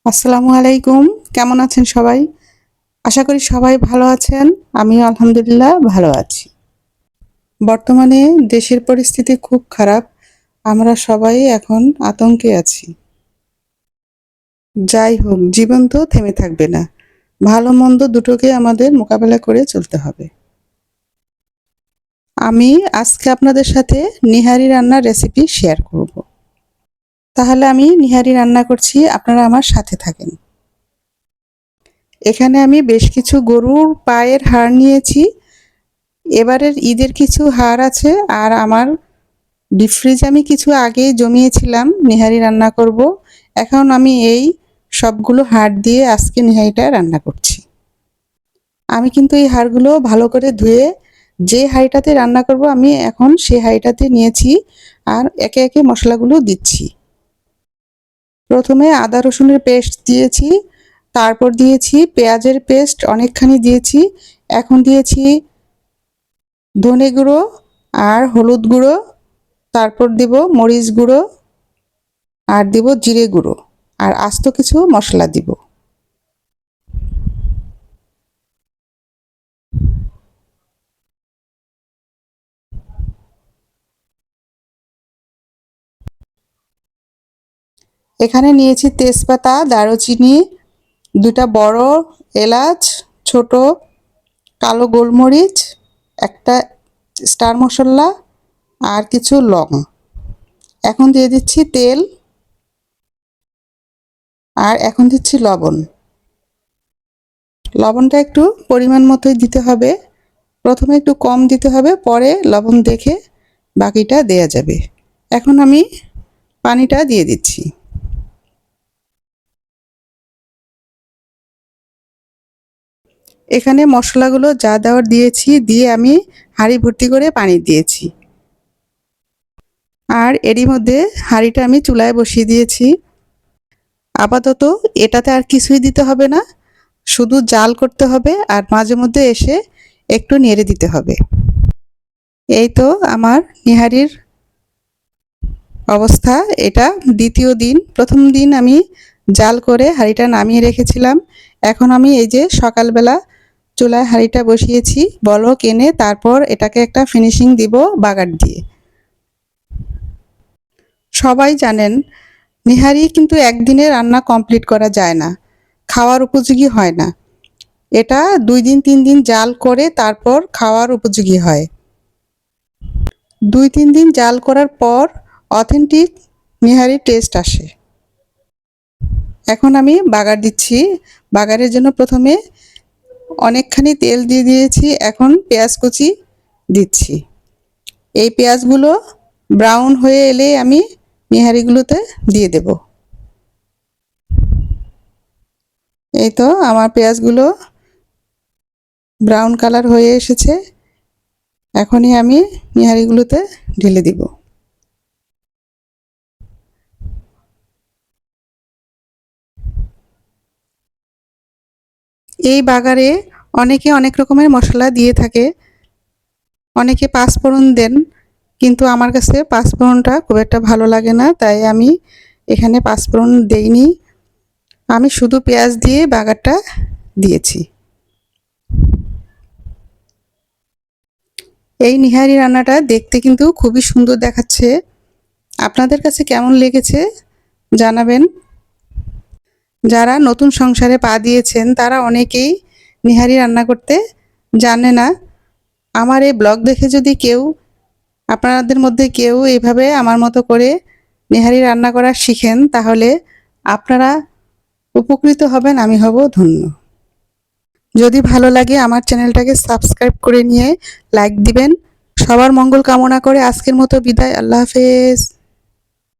আসসালামু আলাইকুম। কেমন আছেন সবাই? আশা করি সবাই ভালো আছেন। আমিও আলহামদুলিল্লাহ ভালো আছি। বর্তমানে দেশের পরিস্থিতি খুব খারাপ। আমরা সবাই এখন আতঙ্কে আছি। যাই হোক, জীবন তো থেমে থাকবে না। ভালো মন্দ দুটোকে আমাদের মোকাবেলা করে চলতে হবে। আমি আজকে আপনাদের সাথে নিহারি রান্নার রেসিপি শেয়ার করব। তাহলে আমি নিহারি রান্না করছি, আপনারা আমার সাথে থাকেন। এখানে আমি বেশ কিছু গরুর পায়ের হাড় নিয়েছি। এবারের ঈদের কিছু হাড় আছে, আর আমার ডিপ ফ্রিজে আমি কিছু আগেই জমিয়েছিলাম নেহারি রান্না করব। এখন আমি এই সবগুলো হাড় দিয়ে আজকে নেহারিটা রান্না করছি। আমি কিন্তু এই হাড়গুলো ভালো করে ধুয়ে যে হাঁড়িটাতে রান্না করব আমি এখন সেই হাঁড়িটাতে নিয়েছি, আর একে একে মশলাগুলো দিচ্ছি। প্রথমে আদা রসুনের পেস্ট দিয়েছি, তারপর দিয়েছি পেঁয়াজের পেস্ট অনেকখানি দিয়েছি। এখন দিয়েছি ধনে গুঁড়ো আর হলুদ গুঁড়ো, তারপর দিব মরিচ গুঁড়ো, আর দিব জিরে গুঁড়ো, আর আস্ত কিছু মশলা দিব। এখানে নিয়েছি তেজপাতা, দারুচিনি, দুটা বড় এলাচ, ছোট কালো গোলমরিচ, একটা স্টার মশলা, আর কিছু লং। এখন দিয়ে দিচ্ছি তেল, আর এখন দিচ্ছি লবণ। লবণটা একটু পরিমাণ মতোই দিতে হবে। প্রথমে একটু কম দিতে হবে, পরে লবণ দেখে বাকিটা দেয়া যাবে। এখন আমি পানিটা দিয়ে দিচ্ছি। এখানে মশলাগুলো যা দেওয়ার দিয়েছি, দিয়ে আমি হাঁড়ি ভর্তি করে পানি দিয়েছি। আর এরই মধ্যে হাঁড়িটা আমি চুলায় বসিয়ে দিয়েছি। আপাতত এটাতে আর কিছুই দিতে হবে না, শুধু জাল করতে হবে আর মাঝে মধ্যে এসে একটু নেড়ে দিতে হবে। এই তো আমার নিহারির অবস্থা। এটা দ্বিতীয় দিন। প্রথম দিন আমি জাল করে হাঁড়িটা নামিয়ে রেখেছিলাম। এখন আমি এই যে সকালবেলা চুলায় হাঁড়িটা বসিয়েছি বলক এনে, তারপর এটাকে একটা ফিনিশিং দিব বাগার দিয়ে। সবাই জানেন নিহারি কিন্তু একদিনে রান্না কমপ্লিট করা যায় না, খাওয়ার উপযোগী হয় না। এটা 2 দিন 3 দিন জাল করে তারপর খাওয়ার উপযোগী হয়। 2-3 দিন জাল করার পর অথেন্টিক নিহারির টেস্ট আসে। এখন আমি বাগার দিচ্ছি। বাগারের জন্য প্রথমে অনেকখানি তেল দিয়ে দিয়েছি। এখন পেঁয়াজ কুচি দিচ্ছি। এই পেঁয়াজগুলো ব্রাউন হয়ে এলে আমি নিহারিগুলোতে দিয়ে দেব। এই তো আমার পেঁয়াজগুলো ব্রাউন কালার হয়ে এসেছে। এখনই আমি নিহারিগুলোতে ঢেলে দিব। এই বাগারে অনেকে অনেক রকমের মশলা দিয়ে থাকে। অনেকে পাঁচফোড়ন দেন, কিন্তু আমার কাছে পাঁচফোড়নটা খুব একটা ভালো লাগে না, তাই আমি এখানে পাঁচফোড়ন দেইনি। আমি শুধু পেঁয়াজ দিয়ে বাগারটা দিয়েছি। এই নিহারি রান্নাটা দেখতে কিন্তু খুবই সুন্দর দেখাচ্ছে। আপনাদের কাছে কেমন লেগেছে জানাবেন। যারা নতুন সংসারে পা দিয়েছেন তারা অনেকেই নিহারি রান্না করতে জানে না। আমার এই ব্লগ দেখে যদি কেউ, আপনাদের মধ্যে কেউ এইভাবে আমার মতো করে নেহারি রান্না করা শিখেন, তাহলে আপনারা উপকৃত হবেন, আমি হব ধন্য। যদি ভালো লাগে আমার চ্যানেলটাকে সাবস্ক্রাইব করে নিয়ে লাইক দিবেন। সবার মঙ্গল কামনা করে আজকের মতো বিদায়। আল্লাহ হাফেজ।